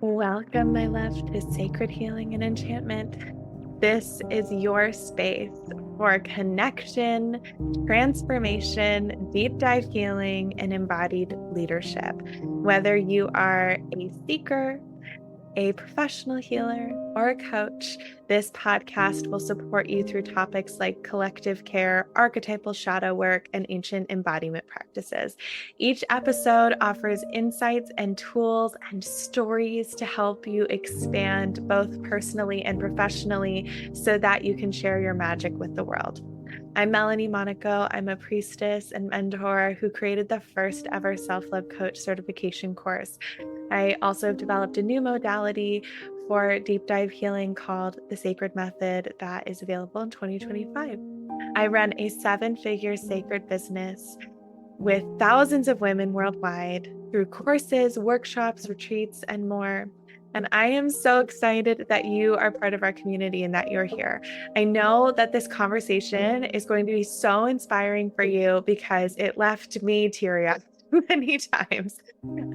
Welcome, my love, to Sacred Healing and Enchantment. This is your space for connection, transformation, deep dive healing, and embodied leadership. Whether you are a seeker, a professional healer, or a coach, this podcast will support you through topics like collective care, archetypal shadow work, and ancient embodiment practices. Each episode offers insights and tools and stories to help you expand both personally and professionally so that you can share your magic with the world. I'm Melanie Monaco. I'm a priestess and mentor who created the first ever self-love coach certification course. I also have developed a new modality for deep dive healing called the Sacred Method that is available in 2025. I run a 7-figure sacred business with thousands of women worldwide through courses, workshops, retreats, and more. And I am so excited that you are part of our community and that you're here. I know that this conversation is going to be so inspiring for you because it left me teary-eyed many times.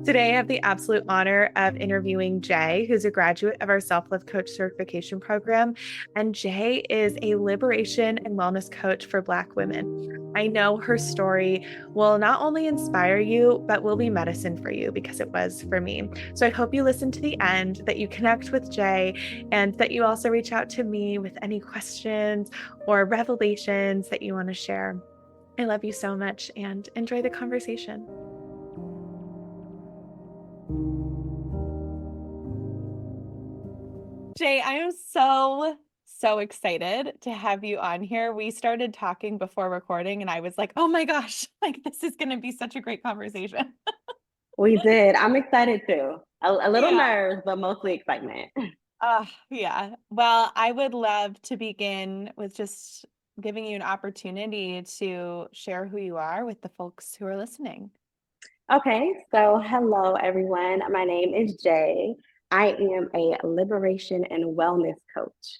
Today, I have the absolute honor of interviewing Jae, who's a graduate of our Self-Love Coach certification program. And Jae is a liberation and wellness coach for Black women. I know her story will not only inspire you, but will be medicine for you because it was for me. So I hope you listen to the end, that you connect with Jae, and that you also reach out to me with any questions or revelations that you want to share. I love you so much and enjoy the conversation. Jae, I am so excited to have you on here. We started talking before recording and I was like, oh my gosh, like this is going to be such a great conversation. We did. I'm excited too. A little Yeah. nerves, but mostly excitement. Yeah. Well, I would love to begin with just giving you an opportunity to share who you are with the folks who are listening. Okay, so hello everyone. My name is Jay. I am a liberation and wellness coach.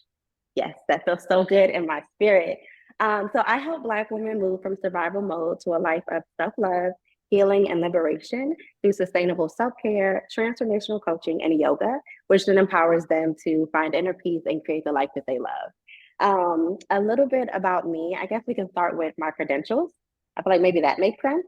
Yes, that feels so good in my spirit. So I help Black women move from survival mode to a life of self-love, healing, and liberation through sustainable self-care, transformational coaching, and yoga, which then empowers them to find inner peace and create the life that they love. A little bit about me. I guess we can start with my credentials. I feel like maybe that makes sense.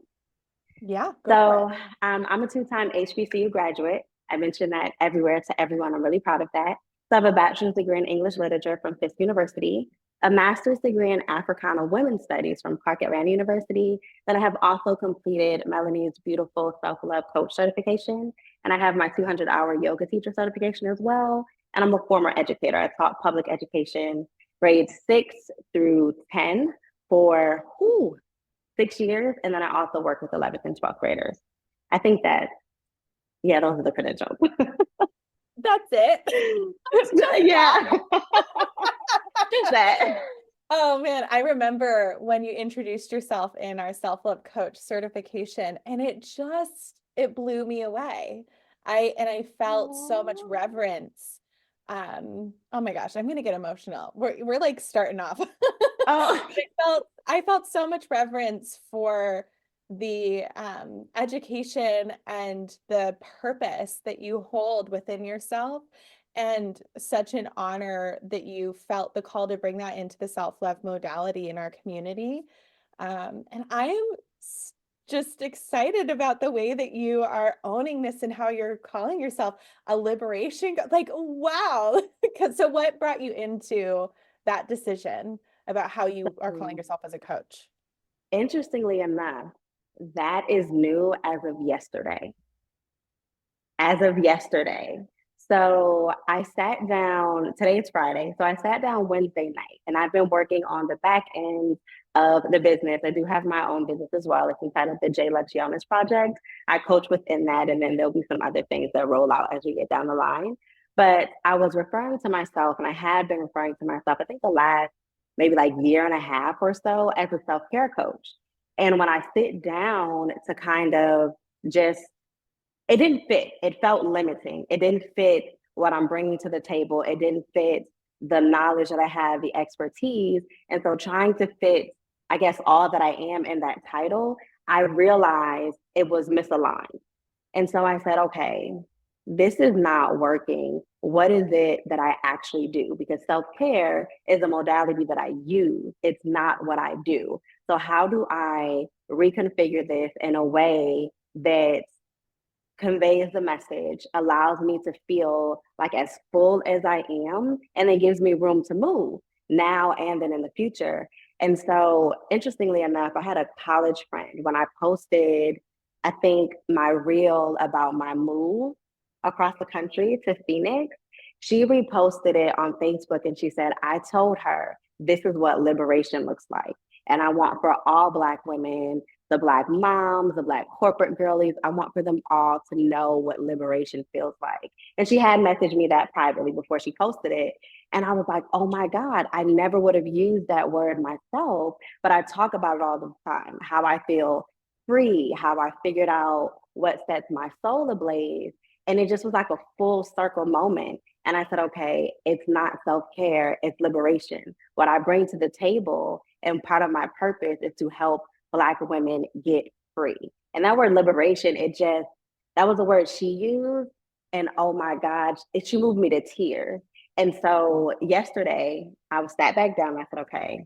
Yeah, go for it. So I'm a two-time HBCU graduate. I mention that everywhere to everyone. I'm really proud of that. So I have a bachelor's degree in English literature from Fisk University, a master's degree in Africana Women's Studies from Clark Atlanta University. Then I have also completed Melanie's beautiful self-love coach certification, and I have my 200-hour yoga teacher certification as well. And I'm a former educator. I taught public education grades 6 through 10 for 6 years. And then I also work with 11th and 12th graders. I think that, yeah, those are the credentials. That's it. It's just Yeah, that. just that. Oh man, I remember when you introduced yourself in our self-love coach certification and it blew me away. I felt so much reverence. Oh my gosh, I'm gonna get emotional. We're like starting off. Oh, I felt so much reverence for the education and the purpose that you hold within yourself, and such an honor that you felt the call to bring that into the self-love modality in our community. And I am just excited about the way that you are owning this and how you're calling yourself a like, wow. So what brought you into that decision about how you are calling yourself as a coach? interestingly enough, that is new as of yesterday. As of yesterday. So I sat down, today is Friday. So I sat down Wednesday night and I've been working on the back end of the business. I do have my own business as well. It's entitled the JaeLux Yellness Project. I coach within that, and then there'll be some other things that roll out as we get down the line. But I was referring to myself, and I had been referring to myself, I think the last maybe like year and a half or so, as a self-care coach. And when I sit down to kind of just it didn't fit. It felt limiting. It didn't fit what I'm bringing to the table. It didn't fit the knowledge that I have, the expertise. And so trying to fit, I guess, all that I am in that title, I realized it was misaligned. And so I said, okay, this is not working. What is it that I actually do? Because self care is a modality that I use, it's not what I do. So, how do I reconfigure this in a way that conveys the message, allows me to feel like as full as I am, and it gives me room to move now and then in the future? And so, interestingly enough, I had a college friend when I posted, I think, my reel about my move across the country to Phoenix. She reposted it on Facebook and she said, I told her this is what liberation looks like. And I want for all Black women, the Black moms, the Black corporate girlies, I want for them all to know what liberation feels like. And she had messaged me that privately before she posted it. And I was like, oh my God, I never would have used that word myself, but I talk about it all the time, how I feel free, how I figured out what sets my soul ablaze. And it just was like a full circle moment. And I said, okay, it's not self care, it's liberation. What I bring to the table and part of my purpose is to help Black women get free. And that word liberation, that was a word she used. And oh my God, she moved me to tears. And so yesterday, I was sat back down and I said, okay,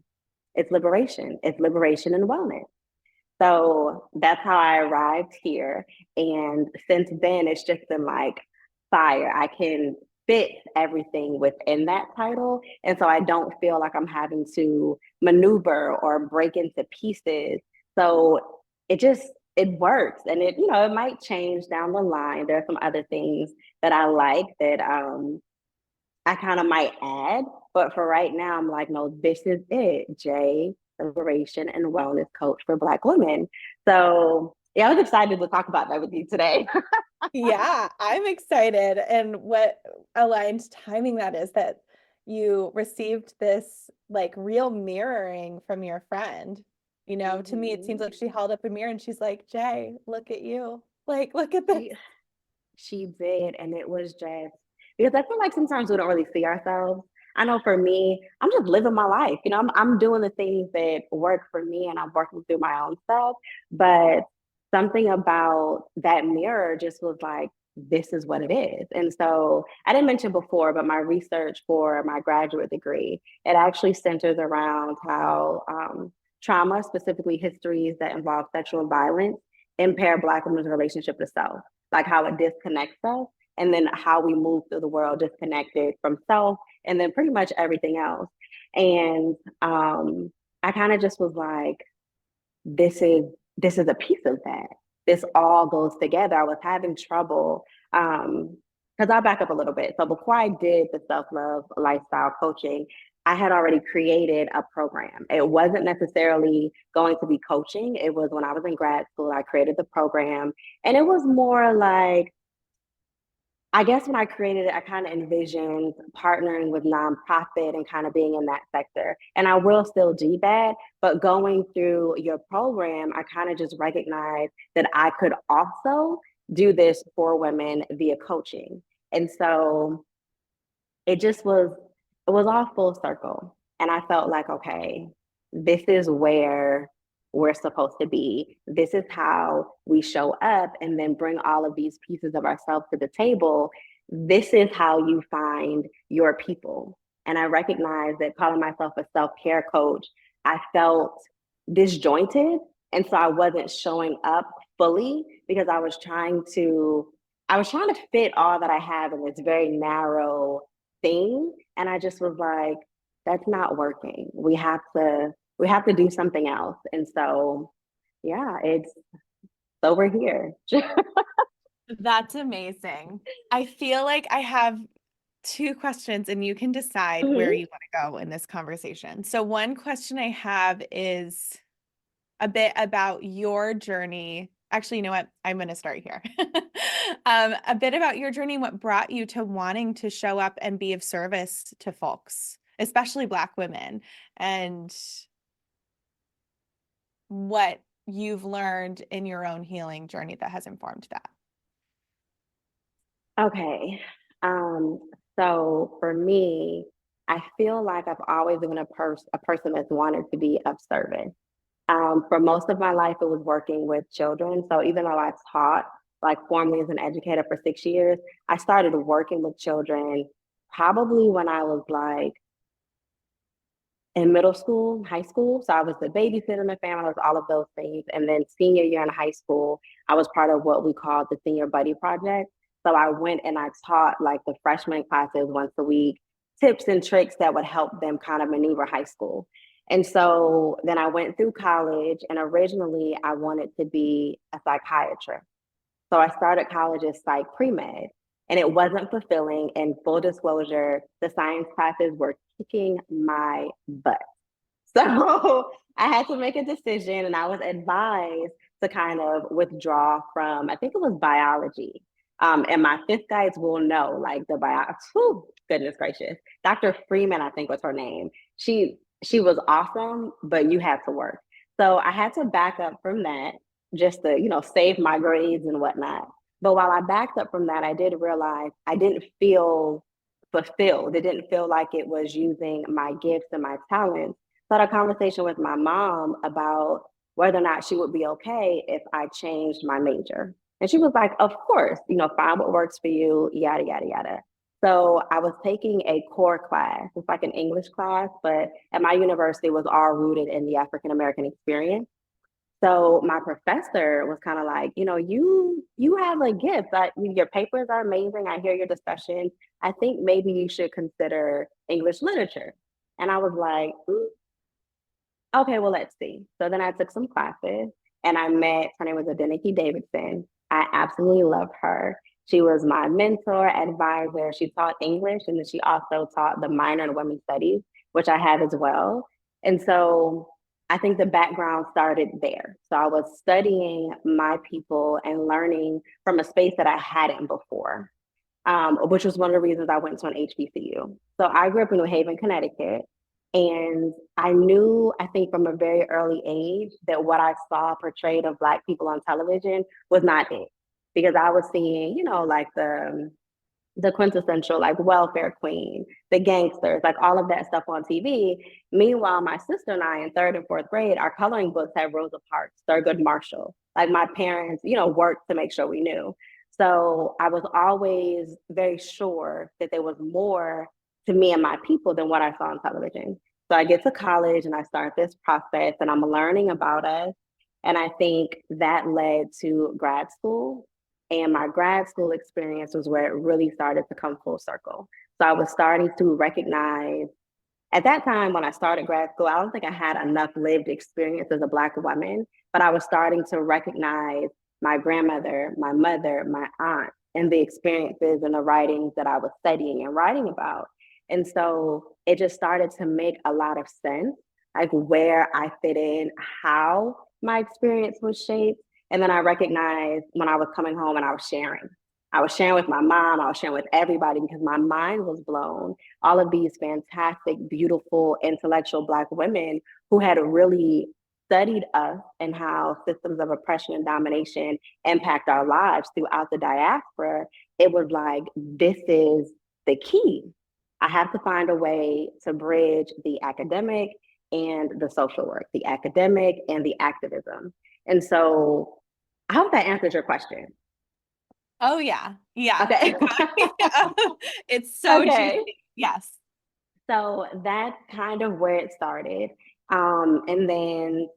it's liberation and wellness. So that's how I arrived here. And since then, it's just been like fire. I can fit everything within that title. And so I don't feel like I'm having to maneuver or break into pieces. So it works. And it might change down the line. There are some other things that I like that I kind of might add, but for right now, I'm like, no, this is it, Jay, Liberation and Wellness Coach for Black women. So yeah, I was excited to talk about that with you today. Yeah, I'm excited. And what aligned timing that is that you received this like real mirroring from your friend. To me, it seems Mhm. like she held up a mirror and she's like, Jay, look at you. Like, look at this. She she did, and it was just because I feel like sometimes we don't really see ourselves. I know for me, I'm just living my life. I'm doing the things that work for me, and I'm working through my own stuff. But something about that mirror just was like, this is what it is. And so I didn't mention before, but my research for my graduate degree, it actually centers around how trauma, specifically histories that involve sexual violence, impair Black women's relationship to self, like how it disconnects us, and then how we move through the world disconnected from self, and then pretty much everything else. And I kind of just was like, this is this is a piece of that. This all goes together. I was having trouble because I'll back up a little bit. So before I did the self-love lifestyle coaching, I had already created a program. It wasn't necessarily going to be coaching. It was when I was in grad school, I created the program. And it was more like, I guess when I created it, I kind of envisioned partnering with nonprofit and kind of being in that sector. And I will still do that. But going through your program, I kind of just recognized that I could also do this for women via coaching. And so it was all full circle. And I felt like, okay, this is where we're supposed to be. This is how we show up and then bring all of these pieces of ourselves to the table. This is how you find your people. And I recognize that calling myself a self-care coach, I felt disjointed. And so I wasn't showing up fully because I was trying to fit all that I have in this very narrow thing. And I just was like, that's not working. We have to do something else. And so yeah, so we're here. That's amazing. I feel like I have two questions and you can decide where Mhm. you want to go in this conversation. So, one question I have is a bit about your journey. Actually, you know what? I'm going to start here. A bit about your journey, what brought you to wanting to show up and be of service to folks, especially Black women, and what you've learned in your own healing journey that has informed that. Okay. Um, so for me, I feel like I've always been a person that's wanted to be of service. For most of my life, it was working with children. So even though I taught like formally as an educator for 6 years. I started working with children probably when I was like in middle school, high school. So I was the babysitter in the family, I was all of those things. And then senior year in high school, I was part of what we called the Senior Buddy Project. So I went and I taught like the freshman classes once a week, tips and tricks that would help them kind of maneuver high school. And so then I went through college, and originally I wanted to be a psychiatrist. So I started college as psych pre-med, and it wasn't fulfilling. And full disclosure, the science classes were kicking my butt. So I had to make a decision, and I was advised to kind of withdraw from, I think it was biology. And my fifth guides will know, like the bio, whew, goodness gracious. Dr. Freeman, I think was her name. She was awesome, but you had to work. So I had to back up from that just to, save my grades and whatnot. But while I backed up from that, I did realize I didn't feel fulfilled. It didn't feel like it was using my gifts and my talents. So I had a conversation with my mom about whether or not she would be okay if I changed my major. And she was like, of course, find what works for you, yada, yada, yada. So I was taking a core class. It's like an English class, but at my university it was all rooted in the African American experience. So my professor was kind of like, you have a gift. Your papers are amazing. I hear your discussion. I think maybe you should consider English literature. And I was like, okay, well, let's see. So then I took some classes, and I met, her name was Adeniki Davidson. I absolutely love her. She was my mentor, advisor. She taught English, and then she also taught the minor in women's studies, which I have as well. And so I think the background started there. So I was studying my people and learning from a space that I hadn't before, which was one of the reasons I went to an HBCU. So I grew up in New Haven, Connecticut. And I knew, I think from a very early age, that what I saw portrayed of Black people on television was not it. Because I was seeing, like the quintessential like welfare queen, the gangsters, like all of that stuff on TV. Meanwhile, my sister and I in third and fourth grade, our coloring books had Rosa Parks, Thurgood Marshall. Like my parents, worked to make sure we knew. So I was always very sure that there was more to me and my people than what I saw on television. So I get to college and I start this process, and I'm learning about us. And I think that led to grad school. And my grad school experience was where it really started to come full circle. So I was starting to recognize, at that time when I started grad school, I don't think I had enough lived experience as a Black woman, but I was starting to recognize my grandmother, my mother, my aunt, and the experiences and the writings that I was studying and writing about. And so it just started to make a lot of sense, like where I fit in, how my experience was shaped. And then I recognized when I was coming home and I was sharing. I was sharing with my mom, I was sharing with everybody because my mind was blown. All of these fantastic, beautiful, intellectual Black women who had really studied us and how systems of oppression and domination impact our lives throughout the diaspora. It was like, this is the key. I have to find a way to bridge the academic and the social work, the academic and the activism. And so I hope that answers your question. Oh yeah. Yeah. Okay. It's so Okay. juicy. Yes. So that's kind of where it started. And then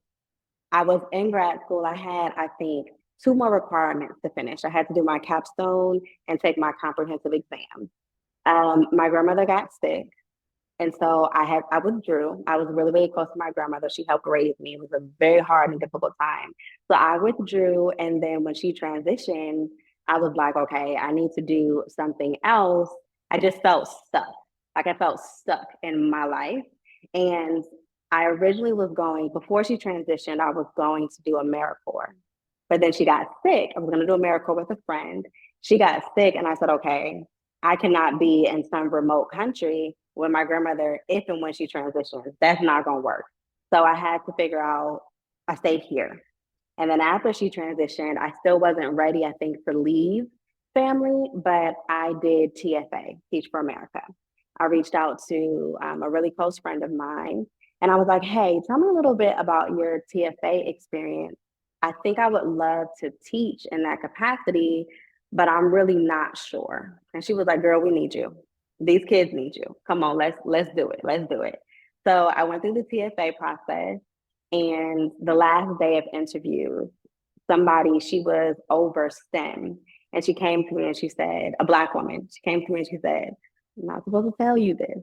I was in grad school. I had, I think, two more requirements to finish. I had to do my capstone and take my comprehensive exam. My grandmother got sick. And so I withdrew. I was really, really close to my grandmother. She helped raise me. It was a very hard and difficult time. So I withdrew. And then when she transitioned, I was like, okay, I need to do something else. I just felt stuck. Like I felt stuck in my life. And I originally was going, before she transitioned, I was going to do AmeriCorps. But then she got sick. I was going to do AmeriCorps with a friend. She got sick. And I said, okay, I cannot be in some remote country with my grandmother if and when she transitions. That's not going to work. So I had to figure out, I stayed here. And then after she transitioned, I still wasn't ready, I think, to leave family, but I did TFA, Teach for America. I reached out to a really close friend of mine, and I was like, hey, tell me a little bit about your TFA experience. I think I would love to teach in that capacity, but I'm really not sure. And she was like, girl, we need you. These kids need you. Come on, let's do it. Let's do it. So I went through the TSA process, and the last day of interviews, somebody, she was over STEM, and she came to me and she said, a Black woman, she came to me and she said, I'm not supposed to tell you this,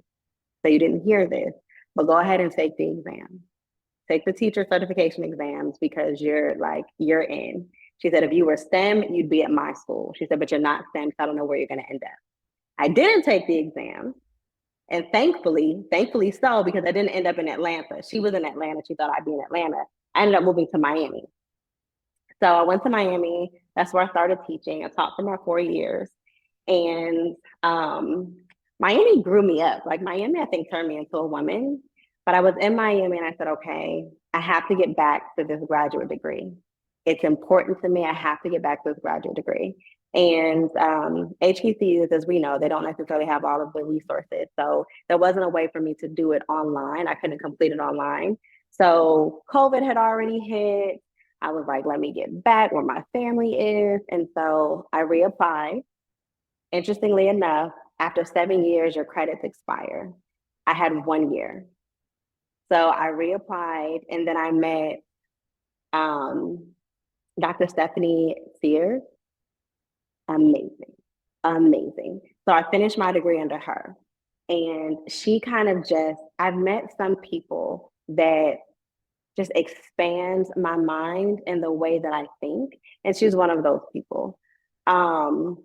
so you didn't hear this, but go ahead and take the exam. Take the teacher certification exams because you're in. She said, if you were STEM, you'd be at my school. She said, but you're not STEM, so I don't know where you're going to end up. I didn't take the exam. And thankfully so, because I didn't end up in Atlanta. She was in Atlanta. She thought I'd be in Atlanta. I ended up moving to Miami. So I went to Miami. That's where I started teaching. I taught for my 4 years. And Miami grew me up. Like Miami, I think, turned me into a woman. But I was in Miami and I said, okay, I have to get back to this graduate degree. It's important to me. I have to get back to this graduate degree. And HBCUs, as we know, they don't necessarily have all of the resources. So there wasn't a way for me to do it online. I couldn't complete it online. So COVID had already hit. I was like, let me get back where my family is. And so I reapplied. Interestingly enough, after 7 years, your credits expire. I had 1 year. So I reapplied, and then I met Dr. Stephanie Sears. Amazing, amazing. So I finished my degree under her. And she kind of I've met some people that just expands my mind in the way that I think. And she's one of those people. Um,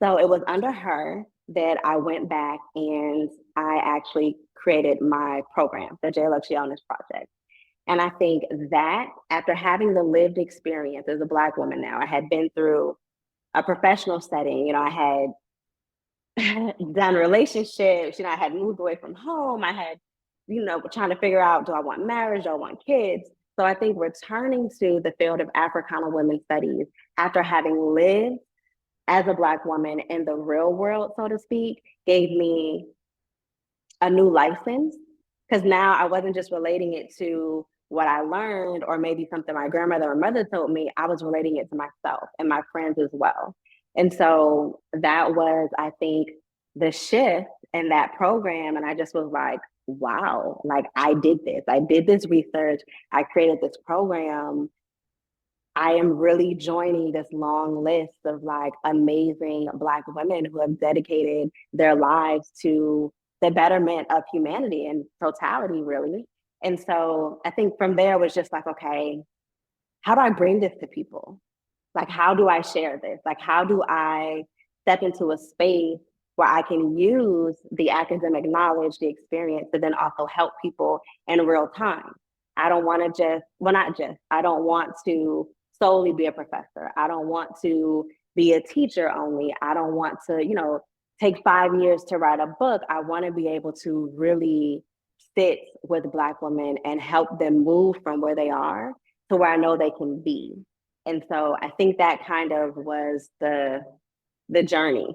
so it was under her that I went back and I actually created my program, the JaeLux Yellness Project. And I think that after having the lived experience as a Black woman now, I had been through a professional setting, I had done relationships, I had moved away from home. I had, trying to figure out, do I want marriage? Do I want kids? So I think returning to the field of Africana women's studies after having lived as a Black woman in the real world, so to speak, gave me a new license, because now I wasn't just relating it to what I learned or maybe something my grandmother or mother told me. I was relating it to myself and my friends as well. And so that was, I think, the shift in that program. And I just was like, wow, like I did this. I did this research. I created this program. I am really joining this long list of like amazing Black women who have dedicated their lives to the betterment of humanity and totality, really. And so I think from there was just like, okay, how do I bring this to people? Like, how do I share this? Like, how do I step into a space where I can use the academic knowledge, the experience, but then also help people in real time? I don't want to I don't want to solely be a professor. I don't want to be a teacher only. I don't want to, take 5 years to write a book. I want to be able to really sit with Black women and help them move from where they are to where I know they can be. And so I think that kind of was the journey.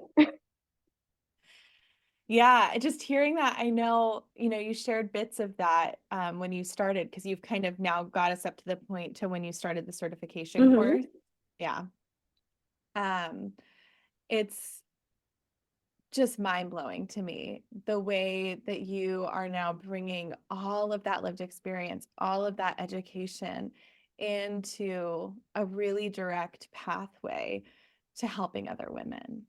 Yeah, just hearing that, I know, you shared bits of that when you started, because you've kind of now got us up to the point to when you started the certification course. Yeah. It's just mind-blowing to me, the way that you are now bringing all of that lived experience, all of that education into a really direct pathway to helping other women.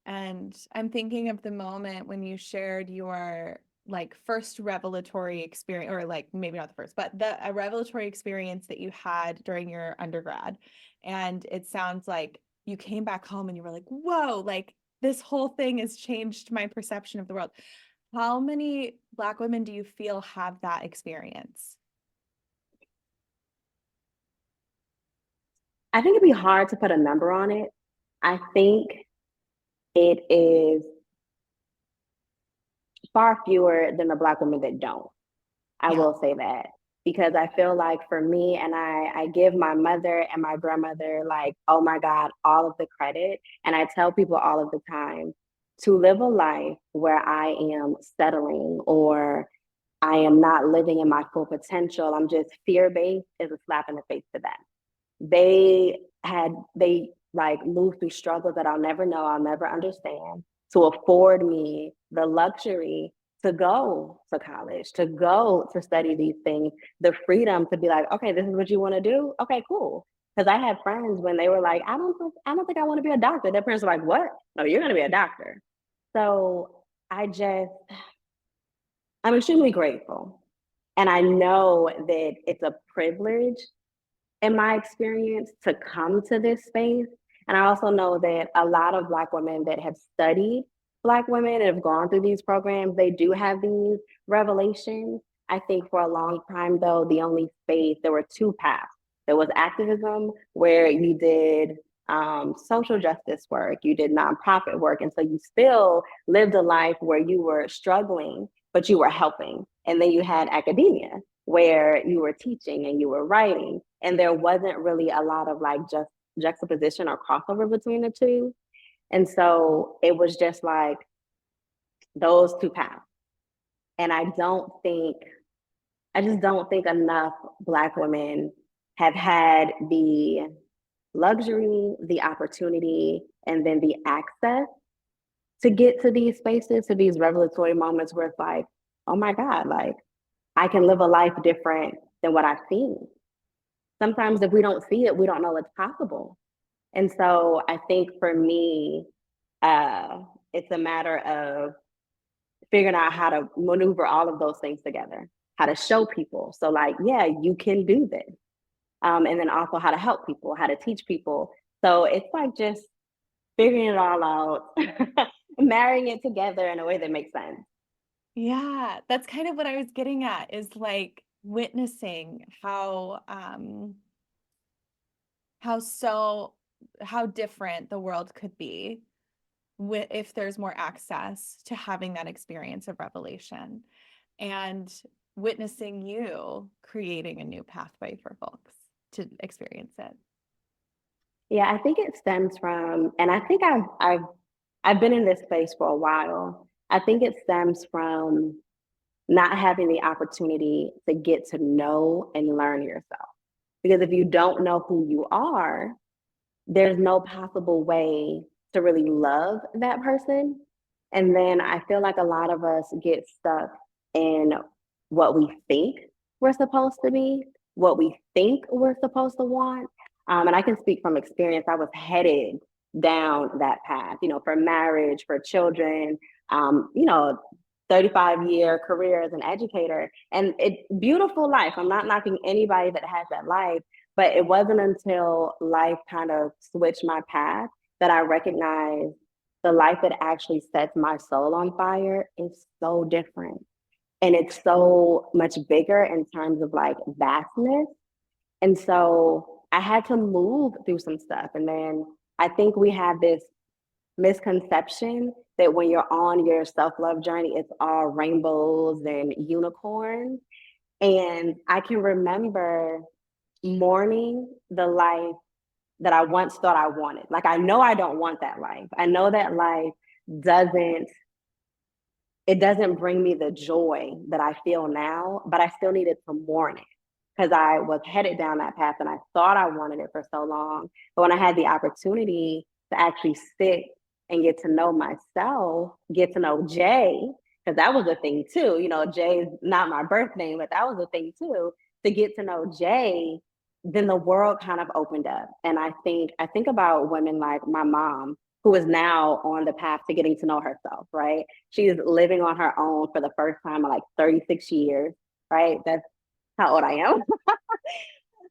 And I'm thinking of the moment when you shared your like first revelatory experience, or like maybe not the first, but a revelatory experience that you had during your undergrad. And it sounds like you came back home and you were like, whoa, like this whole thing has changed my perception of the world. How many Black women do you feel have that experience? I think it'd be hard to put a number on it. I think it is far fewer than the Black women that don't. I Yeah. will say that, because I feel like for me, and I give my mother and my grandmother, like, oh my God, all of the credit. And I tell people all of the time, to live a life where I am settling or I am not living in my full potential, I'm just fear based, is a slap in the face to them. They like moved through struggles that I'll never know, I'll never understand, to afford me the luxury to go to college, to go to study these things, the freedom to be like, okay, this is what you want to do. Okay, cool. Because I had friends when they were like, I don't think I want to be a doctor. Their parents were like, what? No, you're going to be a doctor. So I just, I'm extremely grateful. And I know that it's a privilege in my experience to come to this space. And I also know that a lot of Black women that have studied Black women and have gone through these programs, they do have these revelations. I think for a long time, though, the only space, there were two paths. There was activism where you did social justice work, you did nonprofit work. And so you still lived a life where you were struggling, but you were helping. And then you had academia where you were teaching and you were writing, and there wasn't really a lot of like just juxtaposition or crossover between the two. And so it was just like those two paths. And I just don't think enough Black women have had the luxury, the opportunity, and then the access to get to these spaces, to these revelatory moments where it's like, oh my God, like I can live a life different than what I've seen. Sometimes if we don't see it, we don't know it's possible. And so I think for me, uh, it's a matter of figuring out how to maneuver all of those things together, how to show people. So, like, yeah, you can do this. And then also how to help people, how to teach people. So it's like just figuring it all out, marrying it together in a way that makes sense. Yeah, that's kind of what I was getting at is like witnessing how so how different the world could be if there's more access to having that experience of revelation and witnessing you creating a new pathway for folks to experience it. Yeah, I think it stems from, and I think I've been in this space for a while. I think it stems from not having the opportunity to get to know and learn yourself. Because if you don't know who you are, there's no possible way to really love that person. And then I feel like a lot of us get stuck in what we think we're supposed to be, what we think we're supposed to want. And I can speak from experience. I was headed down that path, for marriage, for children, 35-year career as an educator. And it beautiful life. I'm not knocking anybody that has that life, but it wasn't until life kind of switched my path that I recognized the life that actually sets my soul on fire is so different. And it's so much bigger in terms of like vastness. And so I had to move through some stuff. And then I think we have this misconception that when you're on your self-love journey, it's all rainbows and unicorns. And I can remember mourning the life that I once thought I wanted. Like I know I don't want that life. I know that life doesn't it doesn't bring me the joy that I feel now, but I still needed to mourn it because I was headed down that path and I thought I wanted it for so long. But when I had the opportunity to actually sit and get to know myself, get to know Jay, because that was a thing too. Jay is not my birth name, but that was a thing too. To get to know Jay, then the world kind of opened up. And I think about women like my mom, who is now on the path to getting to know herself, right? She is living on her own for the first time in like 36 years, right? That's how old I am.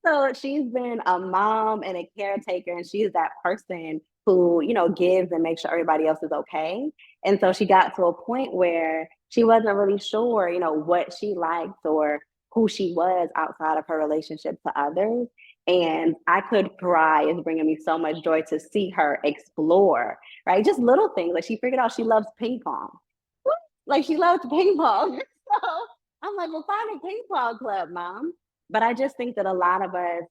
So she's been a mom and a caretaker, and she's that person who, gives and makes sure everybody else is okay. And so she got to a point where she wasn't really sure, what she liked or who she was outside of her relationship to others. And I could cry. It's bringing me so much joy to see her explore, right? Just little things. Like she figured out she loves ping pong. Like she loves ping pong. So I'm like, well, find a ping pong club, mom. But I just think that a lot of us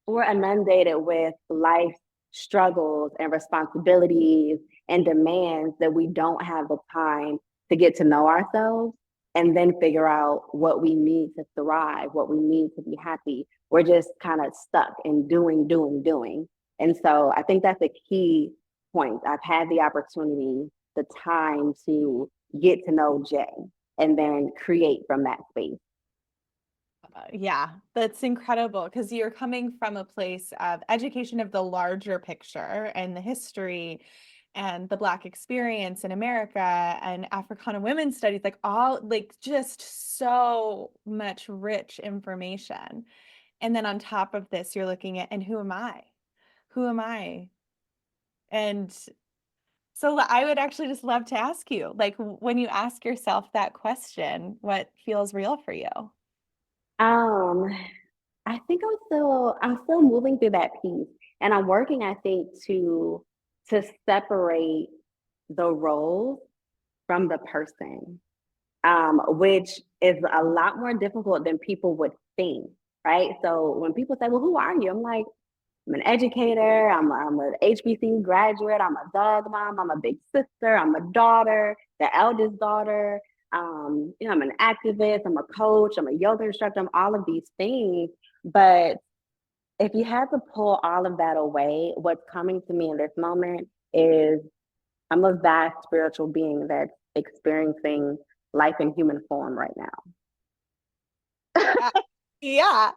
were inundated with life struggles and responsibilities and demands that we don't have the time to get to know ourselves. and then figure out what we need to thrive, what we need to be happy. We're just kind of stuck in doing, doing, doing. And so I think that's a key point. I've had the opportunity, the time to get to know Jay and then create from that space. Yeah, that's incredible because you're coming from a place of education of the larger picture and the history and the Black experience in America and Africana women's studies, like all like just so much rich information. And then on top of this, you're looking at, and who am I? Who am I? And so I would actually just love to ask you, like when you ask yourself that question, what feels real for you? Um, I think I'm still moving through that piece. And I'm working, I think, to separate the role from the person, which is a lot more difficult than people would think, right? So when people say, well, who are you? I'm like, I'm an educator, I'm an HBCU graduate, I'm a dog mom, I'm a big sister, I'm a daughter, the eldest daughter, I'm an activist, I'm a coach, I'm a yoga instructor, I'm all of these things. But if you had to pull all of that away, what's coming to me in this moment is I'm a vast spiritual being that's experiencing life in human form right now. Yeah. Yeah.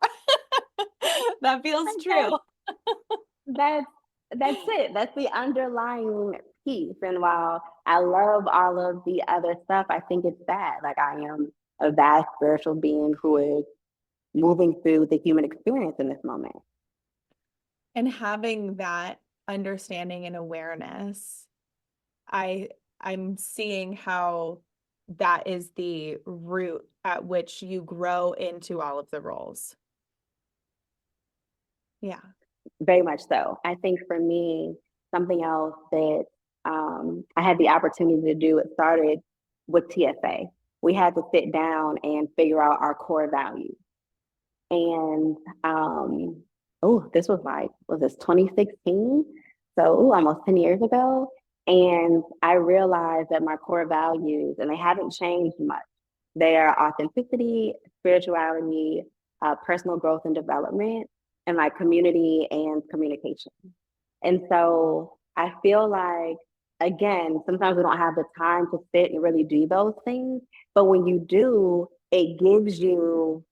That feels Like true. that's that's it. That's the underlying piece. And while I love all of the other stuff, I think it's that. Like I am a vast spiritual being who is moving through the human experience in this moment. And having that understanding and awareness, I I'm seeing how that is the root at which you grow into all of the roles. Yeah. Very much so. I think for me, something else that I had the opportunity to do, it started with TSA. We had to sit down and figure out our core values. And this was this 2016? So almost 10 years ago. And I realized that my core values, and they haven't changed much. They are authenticity, spirituality, personal growth and development, and like community and communication. And so I feel like, again, sometimes we don't have the time to sit and really do those things. But when you do, it gives you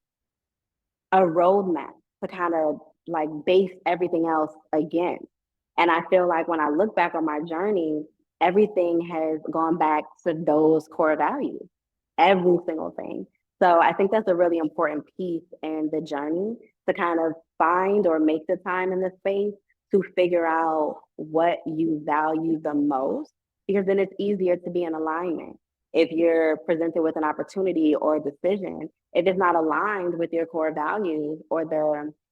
a roadmap to kind of like base everything else again. And I feel like when I look back on my journey, everything has gone back to those core values, every single thing. So I think that's a really important piece in the journey to kind of find or make the time in the space to figure out what you value the most, because then it's easier to be in alignment. If you're presented with an opportunity or a decision, if it's not aligned with your core values or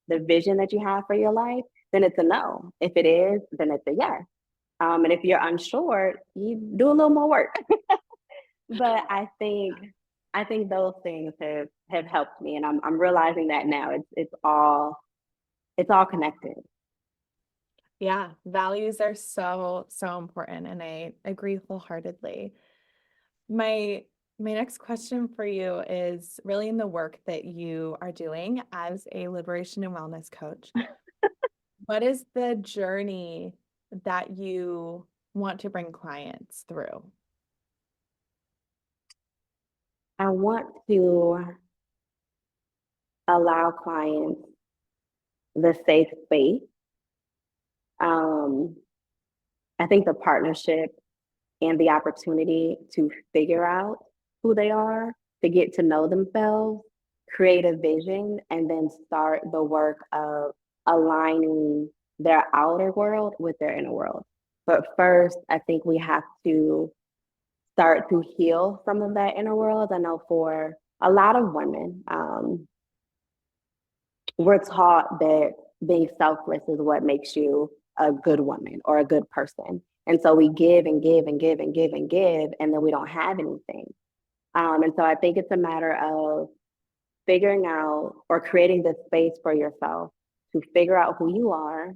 the vision that you have for your life, then it's a no. If it is, then it's a yes. And if you're unsure, you do a little more work. But I think those things have helped me, and I'm realizing that now. It's all connected. Yeah, values are so, so important, and I agree wholeheartedly. My my next question for you is really in the work that you are doing as a liberation and wellness coach. What is the journey that you want to bring clients through? I want to allow clients the safe space. Um, I think the partnership and the opportunity to figure out who they are, to get to know themselves, create a vision, and then start the work of aligning their outer world with their inner world. But first, I think we have to start to heal some of that inner world. I know for a lot of women, we're taught that being selfless is what makes you a good woman or a good person. And so we give and give and give and give and give, and then we don't have anything. And so I think it's a matter of figuring out or creating this space for yourself to figure out who you are,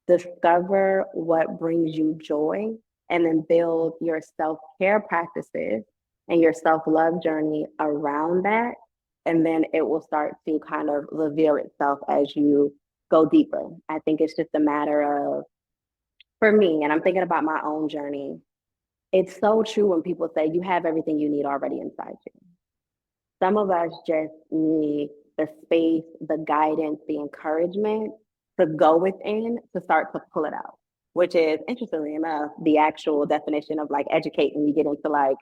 discover what brings you joy, and then build your self care practices and your self-love journey around that. And then it will start to kind of reveal itself as you go deeper. I think it's just a matter of, for me, and I'm thinking about my own journey, it's so true when people say you have everything you need already inside you. Some of us just need the space, the guidance, the encouragement to go within to start to pull it out, which is interestingly enough, the actual definition of like educate when you get into like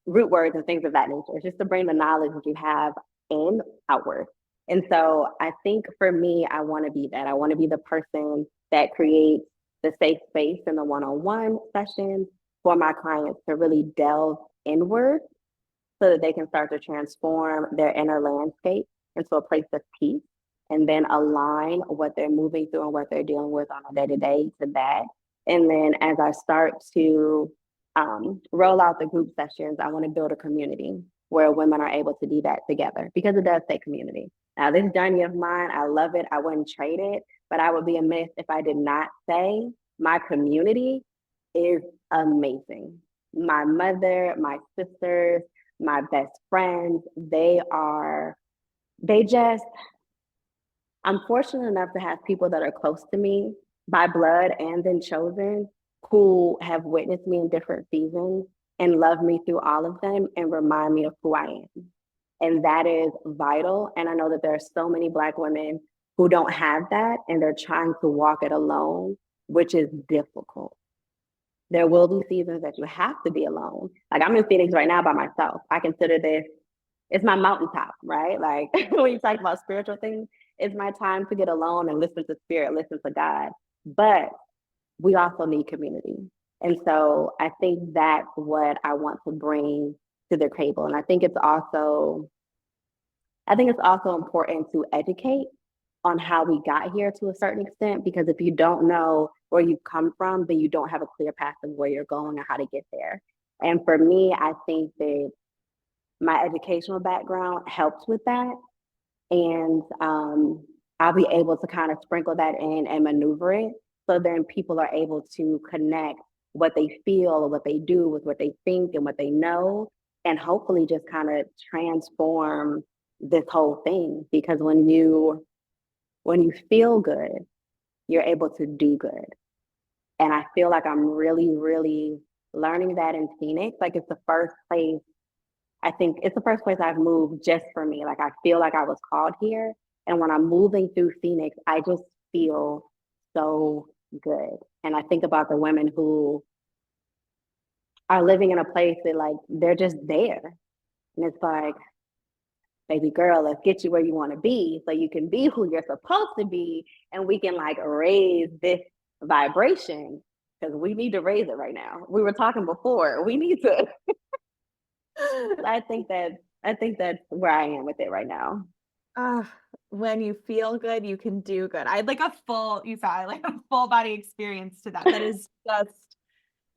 root words and things of that nature. It's just to bring the knowledge that you have in outward. And so I think for me, I want to be that. I want to be the person that creates the safe space in the one-on-one sessions for my clients to really delve inward so that they can start to transform their inner landscape into a place of peace and then align what they're moving through and what they're dealing with on a day-to-day to that. And then as I start to roll out the group sessions, I want to build a community where women are able to do that together because it does take community. Now, this journey of mine, I love it. I wouldn't trade it, but I would be amiss if I did not say my community is amazing. My mother, my sisters, my best friends, they just, I'm fortunate enough to have people that are close to me by blood and then chosen who have witnessed me in different seasons and love me through all of them and remind me of who I am. And that is vital. And I know that there are so many Black women who don't have that and they're trying to walk it alone, which is difficult. There will be seasons that you have to be alone. Like I'm in Phoenix right now by myself. I consider this, it's my mountaintop, right? Like when you talk about spiritual things, it's my time to get alone and listen to spirit, listen to God. But we also need community. And so I think that's what I want to bring to the table. And I think it's also important to educate on how we got here to a certain extent, because if you don't know where you've come from, then you don't have a clear path of where you're going and how to get there. And for me, I think that my educational background helps with that. And I'll be able to kind of sprinkle that in and maneuver it. So then people are able to connect what they feel or what they do with what they think and what they know, and hopefully just kind of transform this whole thing. Because when you feel good, you're able to do good. And I feel like I'm really, really learning that in Phoenix. Like it's the first place, I think it's the first place I've moved just for me. Like I feel like I was called here. And when I'm moving through Phoenix, I just feel so good. And I think about the women who are living in a place that like they're just there. And it's like, baby girl, let's get you where you want to be so you can be who you're supposed to be. And we can like raise this vibration because we need to raise it right now. We were talking before, we need to. I think that's where I am with it right now. Uh, when you feel good, you can do good. I had like a full body experience to that. That is just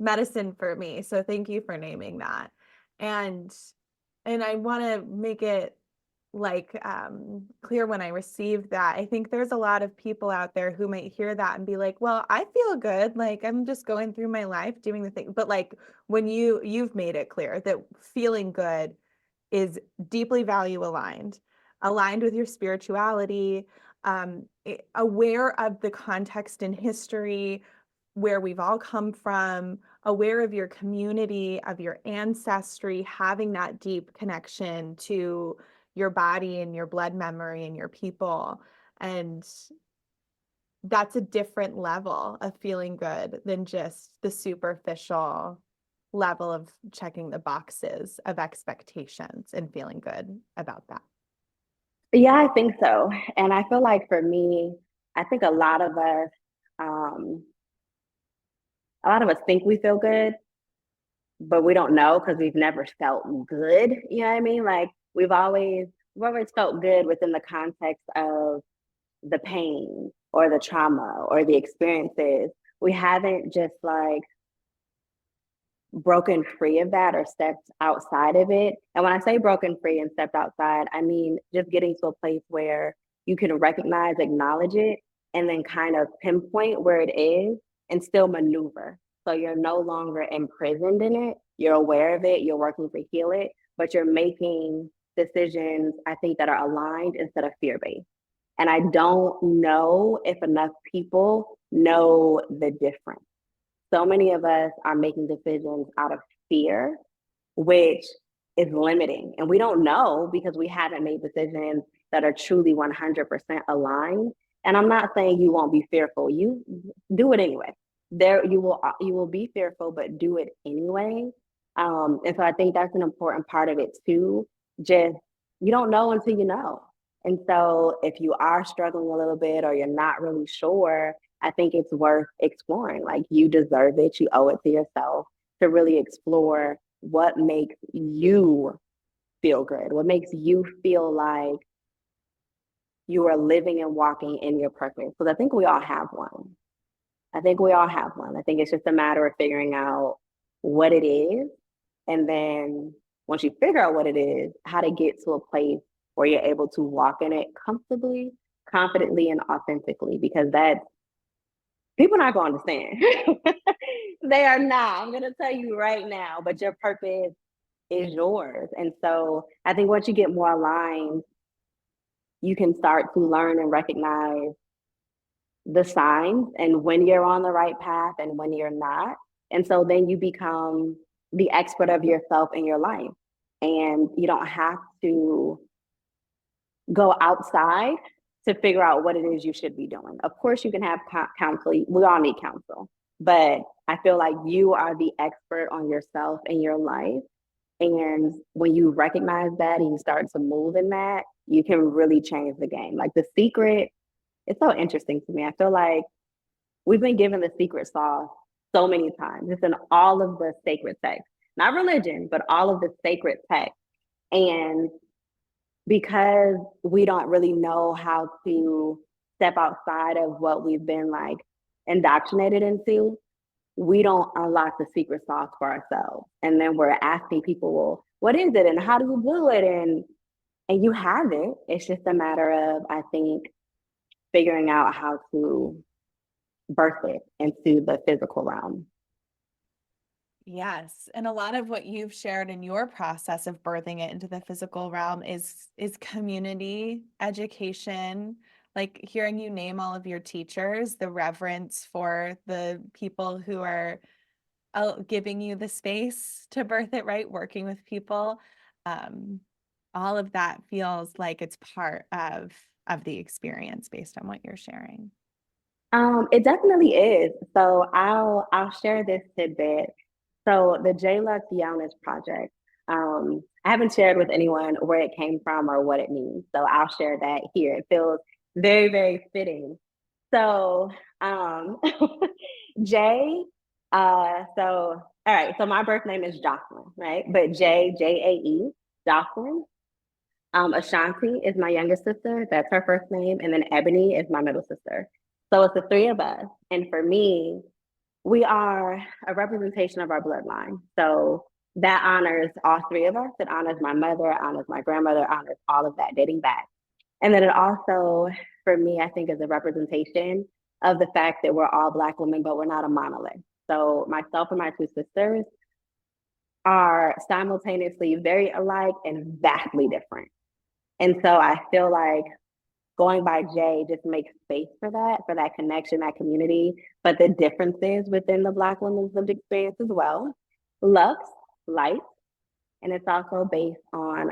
medicine for me. So thank you for naming that. And I want to make it like clear when I received that. I think there's a lot of people out there who might hear that and be like, well, I feel good. Like I'm just going through my life doing the thing. But like when you've made it clear that feeling good is deeply value aligned with your spirituality, aware of the context and history where we've all come from, aware of your community, of your ancestry, having that deep connection to your body and your blood memory and your people. And that's a different level of feeling good than just the superficial level of checking the boxes of expectations and feeling good about that. Yeah, I think so. And I feel like for me, I think um, a lot of us think we feel good, but we don't know because we've never felt good. You know what I mean? Like we've always felt good within the context of the pain or the trauma or the experiences. We haven't just like broken free of that or stepped outside of it. And when I say broken free and stepped outside, I mean just getting to a place where you can recognize, acknowledge it, and then kind of pinpoint where it is and still maneuver. So you're no longer imprisoned in it. You're aware of it, you're working to heal it, but you're making decisions, I think, that are aligned instead of fear based. And I don't know if enough people know the difference. So many of us are making decisions out of fear, which is limiting. And we don't know because we haven't made decisions that are truly 100% aligned. And I'm not saying you won't be fearful. You do it anyway. There you will be fearful, but do it anyway. And so I think that's an important part of it too. Just you don't know until you know. And so if you are struggling a little bit or you're not really sure, I think it's worth exploring. Like you deserve it. You owe it to yourself to really explore what makes you feel good, what makes you feel like you are living and walking in your purpose. Because I think we all have one. I think we all have one. I think it's just a matter of figuring out what it is. And then once you figure out what it is, how to get to a place where you're able to walk in it comfortably, confidently, and authentically, because that people are not going to understand. They are not. I'm going to tell you right now, but your purpose is yours. And so I think once you get more aligned, you can start to learn and recognize the signs and when you're on the right path and when you're not. And so then you become the expert of yourself in your life. And you don't have to go outside to figure out what it is you should be doing. Of course, you can have counsel. We all need counsel. But I feel like you are the expert on yourself and your life. And when you recognize that and you start to move in that, you can really change the game. Like the secret, it's so interesting to me. I feel like we've been given the secret sauce so many times. It's in all of the sacred texts, not religion, but all of the sacred texts. And because we don't really know how to step outside of what we've been like indoctrinated into, we don't unlock the secret sauce for ourselves. And then we're asking people, well, what is it and how do you do it? And you have it. It's just a matter of, I think, figuring out how to birth it into the physical realm. Yes. And a lot of what you've shared in your process of birthing it into the physical realm is community education, like hearing you name all of your teachers, the reverence for the people who are giving you the space to birth it, right? Working with people. Um, all of that feels like it's part of the experience based on what you're sharing. It definitely is. So I'll share this tidbit. So the JaeLux Yellness Project, I haven't shared with anyone where it came from or what it means. So I'll share that here. It feels very, very fitting. So Jay, so all right, so my birth name is Jocelyn, right? But Jae, Jocelyn. Ashanti is my younger sister. That's her first name. And then Ebony is my middle sister. So it's the three of us. And for me, we are a representation of our bloodline. So that honors all three of us. It honors my mother, it honors my grandmother, honors all of that dating back. And then it also, for me, I think is a representation of the fact that we're all Black women, but we're not a monolith. So myself and my two sisters are simultaneously very alike and vastly different. And so I feel like going by Jay just makes space for that connection, that community, but the differences within the Black women's lived experience as well. Lux, light, and it's based on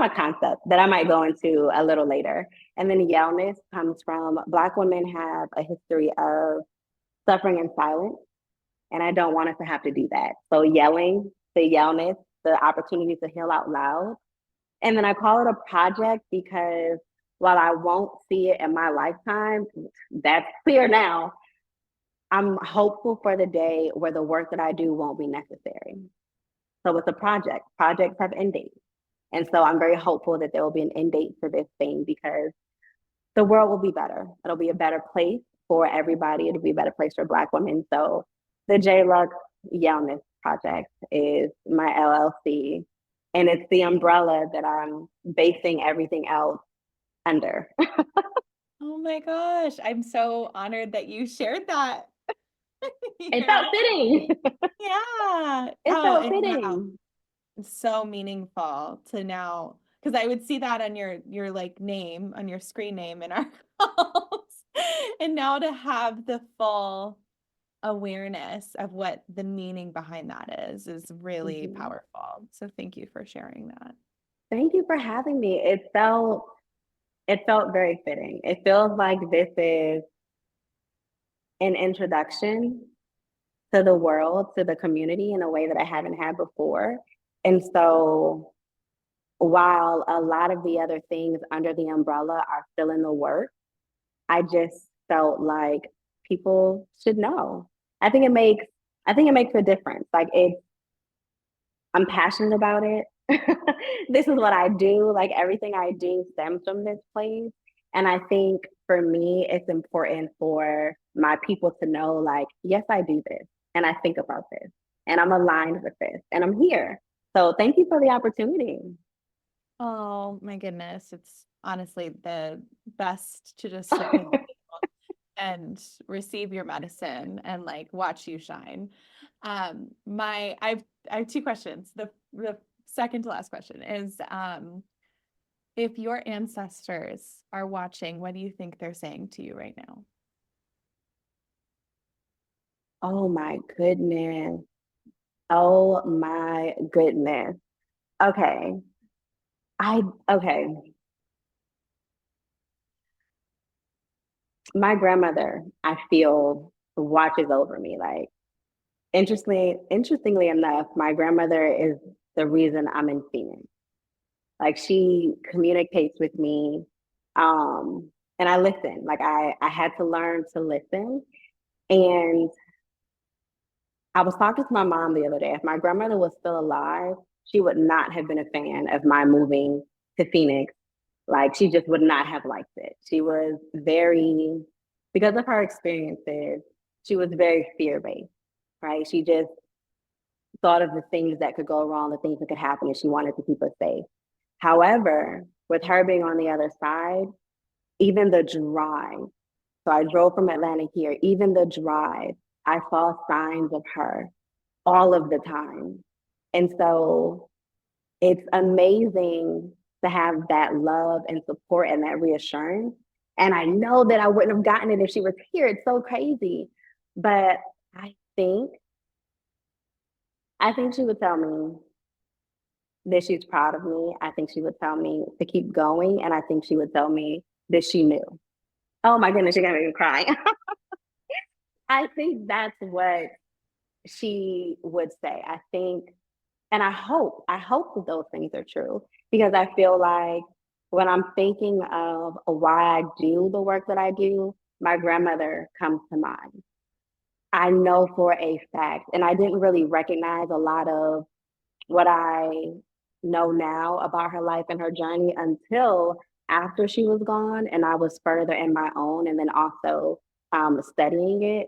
a concept that I might go into a little later. And then yellness comes from Black women have a history of suffering in silence, and I don't want us to have to do that. So yelling, the yellness, the opportunity to heal out loud. And then I call it a project because while I won't see it in my lifetime, that's clear now. I'm hopeful for the day where the work that I do won't be necessary. So it's a project. Projects have end dates. And so I'm very hopeful that there will be an end date for this thing because the world will be better. It'll be a better place for everybody. It'll be a better place for Black women. So the JaeLux Yellness Project is my LLC, and it's the umbrella that I'm basing everything else under. Oh my gosh, I'm so honored that you shared that. It You're felt like, fitting. yeah. It Oh, felt and wow. fitting. It's so meaningful to now, because I would see that on your like name, on your screen name in our calls. And now to have the full awareness of what the meaning behind that is really Mhm. powerful. So thank you for sharing that. Thank you for having me. It felt very fitting. It feels like this is an introduction to the world, to the community in a way that I haven't had before. And so while a lot of the other things under the umbrella are still in the work, I just felt like people should know. I think it makes I think it makes a difference. Like I'm passionate about it. This is what I do. Like everything I do stems from this place. And I think for me, it's important for my people to know, like, yes, I do this and I think about this and I'm aligned with this and I'm here. So thank you for the opportunity. Oh my goodness. It's honestly the best to just sit with and receive your medicine and like watch you shine. I have two questions. The second to last question is if your ancestors are watching, what do you think they're saying to you right now? Oh my goodness. Oh my goodness. Okay. I, okay. My grandmother, I feel, watches over me. Like, interestingly enough, my grandmother is the reason I'm in Phoenix. Like, she communicates with me, and I listen. Like, I had to learn to listen. And I was talking to my mom the other day. If my grandmother was still alive, she would not have been a fan of my moving to Phoenix. Like she just would not have liked it. She was very, because of her experiences, she was very fear based, right? She just thought of the things that could go wrong, the things that could happen, and she wanted to keep us safe. However, with her being on the other side, even the drive, so I drove from Atlanta here, even the drive, I saw signs of her all of the time. And so it's amazing to have that love and support and that reassurance. And I know that I wouldn't have gotten it if she was here. It's so crazy. But I think I think she would tell me that she's proud of me. I think she would tell me to keep going. And I think she would tell me that she knew. Oh my goodness, you're gonna make me cry. I think that's what she would say. I think, and I hope that those things are true because I feel like when I'm thinking of why I do the work that I do, my grandmother comes to mind. I know for a fact, and I didn't really recognize a lot of what I know now about her life and her journey until after she was gone and I was further in my own and then also studying it.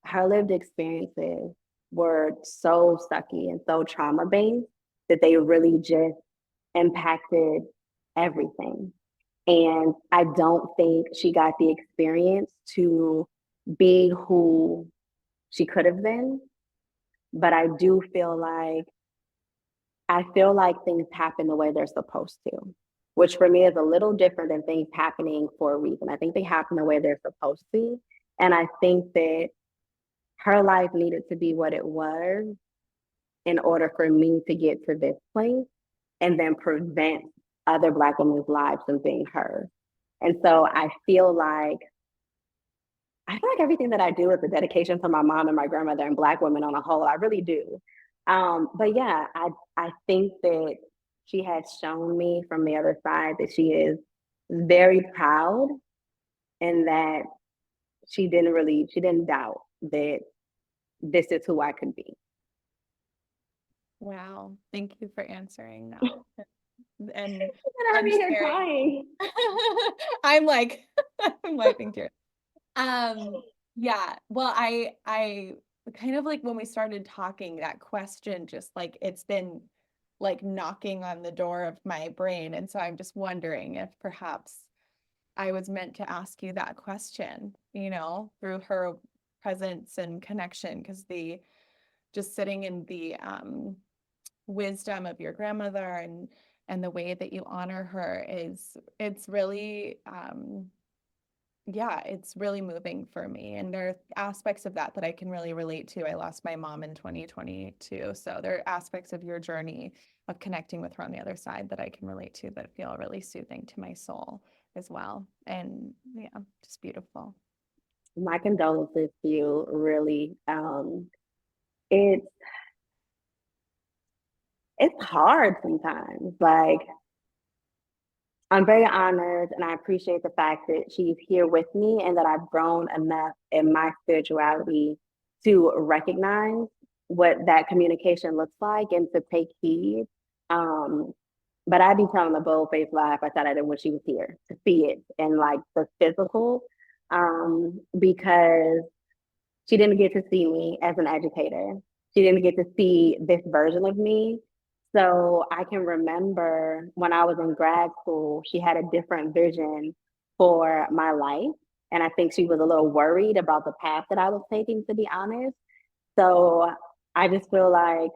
Her lived experiences were so sucky and so trauma based that they really just impacted everything. And I don't think she got the experience to be who she could have been. But I feel like things happen the way they're supposed to, which for me is a little different than things happening for a reason. I think they happen the way they're supposed to. And I think that her life needed to be what it was in order for me to get to this place and then prevent other Black women's lives from being heard. And so I feel like everything that I do is a dedication to my mom and my grandmother and Black women on a whole. I really do. But yeah, I think that she has shown me from the other side that she is very proud and that she didn't doubt that this is who I could be. Wow. Thank you for answering that and And I'm and here sharing. crying. I'm like I'm wiping tears. Um, yeah. Well, I kind of like when we started talking, that question just like it's been like knocking on the door of my brain. And so I'm just wondering if perhaps I was meant to ask you that question, through presence and connection, because the just sitting in the wisdom of your grandmother and the way that you honor her is it's really yeah, it's really moving for me. And there are aspects of that that I can really relate to. I lost my mom in 2022. So there are aspects of your journey of connecting with her on the other side that I can relate to that feel really soothing to my soul as well. And yeah, just beautiful. My condolences to you, really. It's it's hard sometimes. Like, I'm very honored and I appreciate the fact that she's here with me and that I've grown enough in my spirituality to recognize what that communication looks like and to take heed. Um, but I be telling a bold faced lie if I thought I didn't when she was here to see it and like the physical, because she didn't get to see me as an educator. She didn't get to see this version of me. So I can remember when I was in grad school, she had a different vision for my life. And I think she was a little worried about the path that I was taking, to be honest. So I just feel like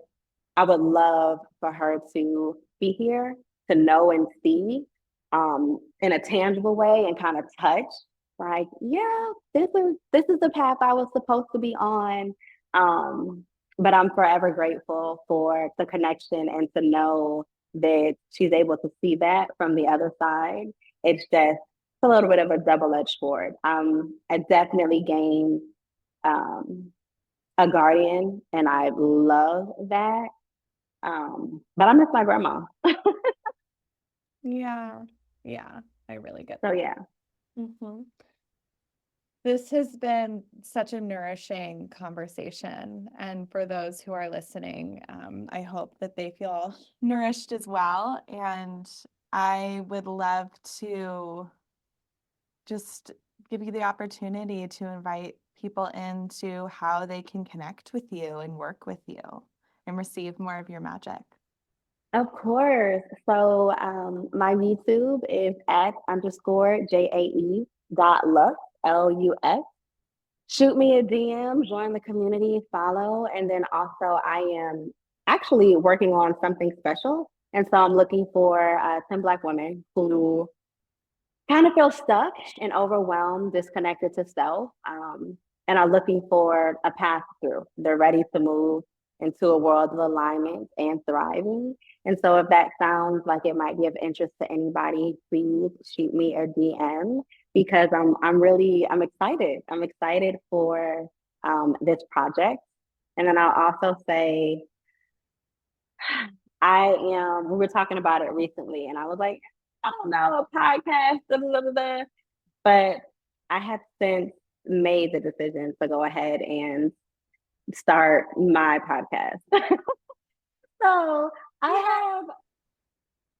I would love for her to be here, to know and see in a tangible way and kind of touch like, yeah, this is the path I was supposed to be on. Um, but I'm forever grateful for the connection and to know that she's able to see that from the other side. It's just a little bit of a double-edged sword. I definitely gained um, a guardian, and I love that. But I miss my grandma. Yeah. Yeah. I really get So that. yeah. Mhm. This has been such a nourishing conversation. And for those who are listening, I hope that they feel nourished as well. And I would love to just give you the opportunity to invite people into how they can connect with you and work with you and receive more of your magic. Of course. So my YouTube is at underscore JAE dot Lux, LUS. Shoot me a DM, join the community, follow. And then also I am actually working on something special. And so I'm looking for 10 Black women who kind of feel stuck and overwhelmed, disconnected to self, and are looking for a path through. They're ready to move into a world of alignment and thriving. And so, if that sounds like it might be of interest to anybody, please shoot me a DM because I'm excited. I'm excited for this project. And then I'll also say we were talking about it recently, and I was like, I don't know, a podcast, blah, blah, blah, blah. But I have since made the decision to go ahead and start my podcast. So I have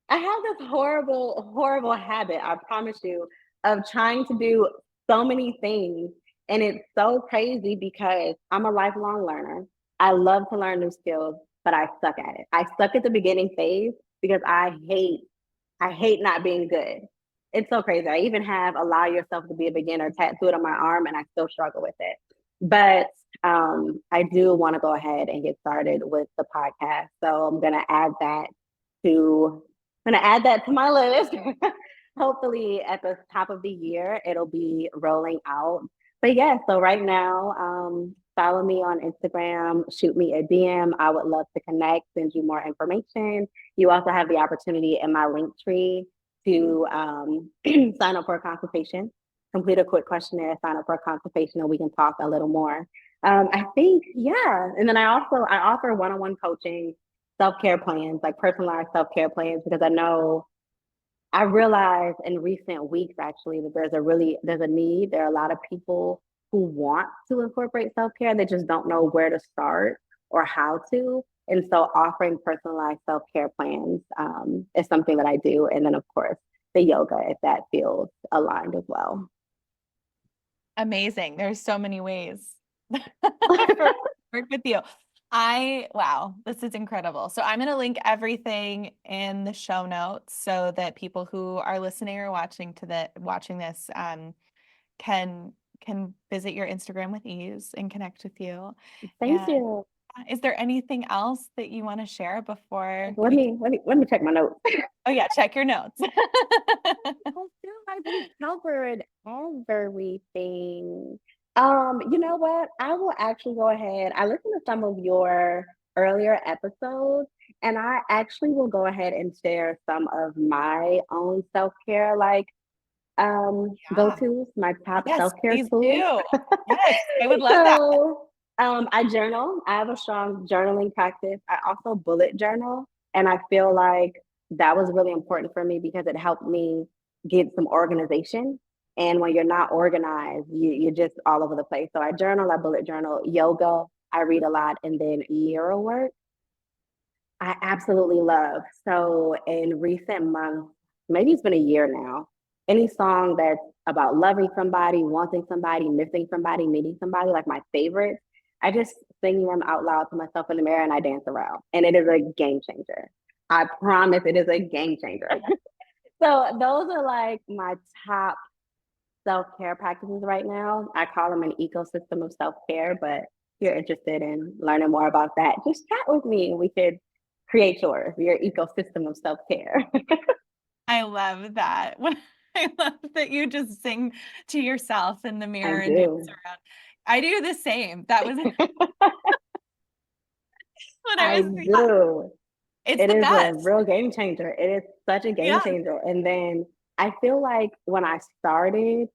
I have this horrible, horrible habit, I promise you, of trying to do so many things. And it's so crazy because I'm a lifelong learner. I love to learn new skills, but I suck at it. I suck at the beginning phase because I hate not being good. It's so crazy. I even have allow yourself to be a beginner tattooed on my arm and I still struggle with it. But I do want to go ahead and get started with the podcast. So to I'm gonna add that to my list. Hopefully at the top of the year it'll be rolling out. But yeah, so right now, follow me on Instagram, shoot me a DM. I would love to connect, send you more information. You also have the opportunity in my link tree to sign up for a consultation, complete a quick questionnaire, sign up for a consultation, and we can talk a little more. I think, yeah. And then I offer one-on-one coaching, self-care plans, like personalized self-care plans, because I realized in recent weeks actually that there's a need. There are a lot of people who want to incorporate self-care. They just don't know where to start or how to. And so offering personalized self-care plans is something that I do. And then of course the yoga, if that feels aligned as well. Amazing. There's so many ways for work with you. Wow, this is incredible. So I'm going to link everything in the show notes so that people who are listening or watching this can can visit your Instagram with ease and connect with you. Thank And you. is there anything else that you want to share before Let we? me check my notes. Oh yeah, check your notes. I feel like we covered everything. You know what? I will actually go ahead. I listened to some of your earlier episodes, and I actually will go ahead and share some of my own self-care, like Yeah. go-tos, my top Yes, self-care please tools. do. Yes, I would love that. So I journal. I have a strong journaling practice. I also bullet journal. And I feel like that was really important for me because it helped me get some organization. And when you're not organized, you're just all over the place. So I journal, I bullet journal, yoga, I read a lot, and then euro work. I absolutely love. So in recent months, maybe it's been a year now, any song that's about loving somebody, wanting somebody, missing somebody, meeting somebody, like my favorites, I just sing them out loud to myself in the mirror and I dance around. And it is a game changer. I promise it is a game changer. So those are like my top self-care practices right now. I call them an ecosystem of self-care, but if you're interested in learning more about that, just chat with me and we could create your ecosystem of self-care. I love that. When I love that you just sing to yourself in the I mirror and dance do. around. I do the same. That was when I I was, yeah, do. it's It the is a best. real game changer. It is such a game Yeah. changer. And then I feel like when I started,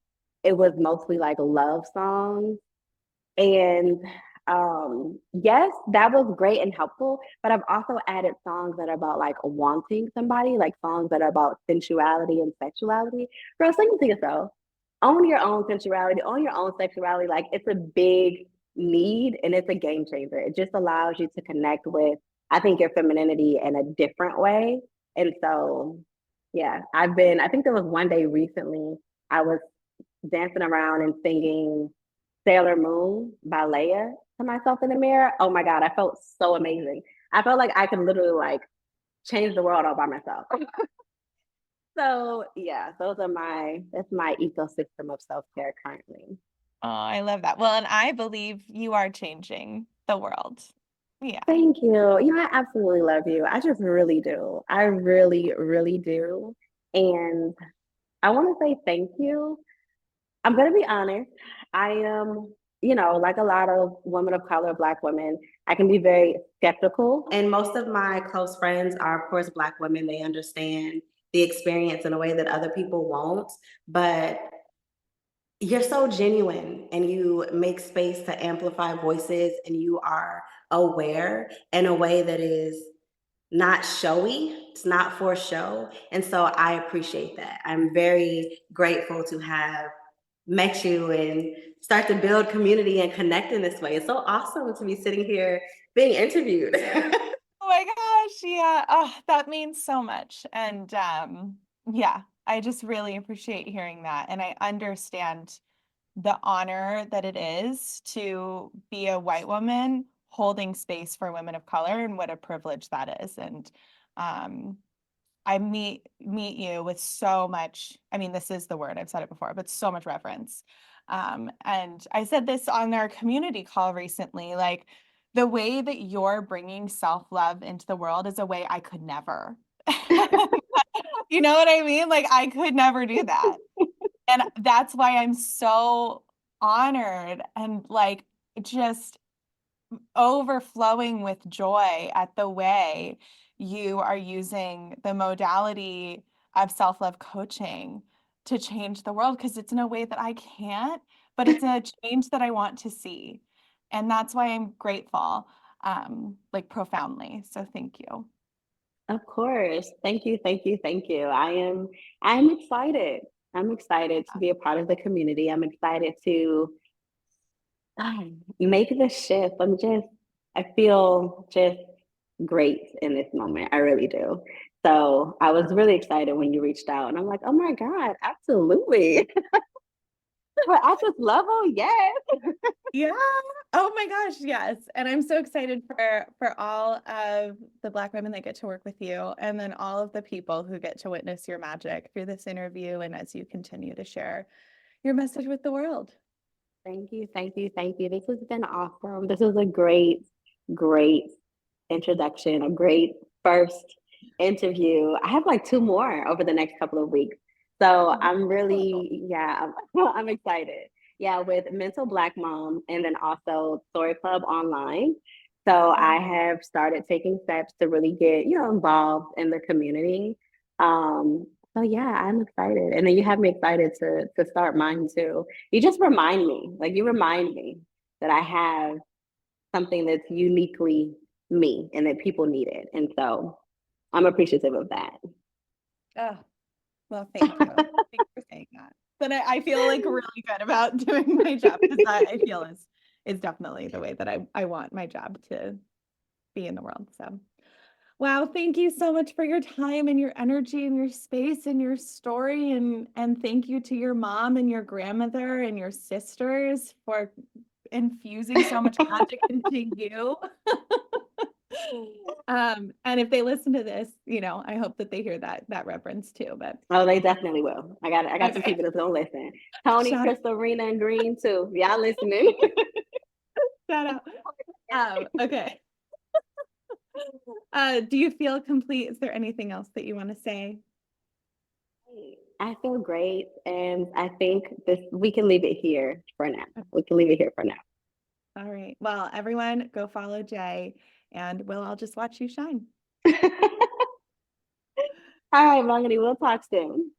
it was mostly like love songs. And yes, that was great and helpful, but I've also added songs that are about like wanting somebody, like songs that are about sensuality and sexuality. Girl, sing it to yourself. Own your own sensuality, own your own sexuality. Like it's a big need and it's a game changer. It just allows you to connect with, I think, your femininity in a different way. And so, yeah, I think there was one day recently I was dancing around and singing Sailor Moon by Leia to myself in the mirror. Oh my God, I felt so amazing. I felt like I could literally like change the world all by myself. So yeah, that's my ecosystem of self-care currently. Oh, I love that. Well, and I believe you are changing the world. Yeah. Thank you. You know, I absolutely love you. I just really do. I really, really do. And I want to say thank you. I'm going to be honest. I am, like a lot of women of color, Black women, I can be very skeptical. And most of my close friends are, of course, Black women. They understand the experience in a way that other people won't. But you're so genuine and you make space to amplify voices and you are aware in a way that is not showy. It's not for show. And so I appreciate that. I'm very grateful to have met you and start to build community and connect in this way. It's so awesome to be sitting here being interviewed. Oh my gosh, yeah. Oh, that means so much. And yeah, I just really appreciate hearing that. And I understand the honor that it is to be a white woman holding space for women of color and what a privilege that is. And um I meet you with so much, I mean, this is the word, I've said it before, but so much reverence. And I said this on our community call recently, like the way that you're bringing self-love into the world is a way I could never. You know what I mean? Like I could never do that. And that's why I'm so honored and like just overflowing with joy at the way you are using the modality of self-love coaching to change the world because it's in a way that I can't, but it's a change that I want to see. And that's why I'm grateful, like profoundly. So thank you. Of course. Thank you, thank you, thank you. I'm excited. I'm excited to be a part of the community. I'm excited to make the shift. I feel just great in this moment. I really do. So I was really excited when you reached out and I'm like, oh my God, absolutely. But at this level, yes. Yeah. Oh my gosh, yes. And I'm so excited for all of the Black women that get to work with you and then all of the people who get to witness your magic through this interview and as you continue to share your message with the world. Thank you, thank you, thank you. This has been awesome. This was a great, great introduction, a great first interview. I have like two more over the next couple of weeks. So I'm Oh, really, yeah, I'm excited. Yeah, with Mental Black Mom and then also Story Club Online. So I have started taking steps to really get, involved in the community. So yeah, I'm excited. And then you have me excited to start mine too. You just remind me, like you remind me that I have something that's uniquely me and that people need it. And so I'm appreciative of that. oh, well, thank you. Thanks for saying that. But I feel like really good about doing my job because I feel is definitely the way that I want my job to be in the world. So, wow, thank you so much for your time and your energy and your space and your story and thank you to your mom and your grandmother and your sisters for infusing so much magic into you. And if they listen to this, I hope that they hear that reference too. But Oh, they definitely will. I got some okay, people that don't listen. Tony, shout out, Crystal, Rena, and Green too. Y'all listening? shout out. Okay. Do you feel complete? Is there anything else that you want to say? I feel great, and I think this we can leave it here for now. We can leave it here for now. All right. Well, everyone, go follow Jay, and we'll all just watch you shine. All right, Melanie, we'll talk soon.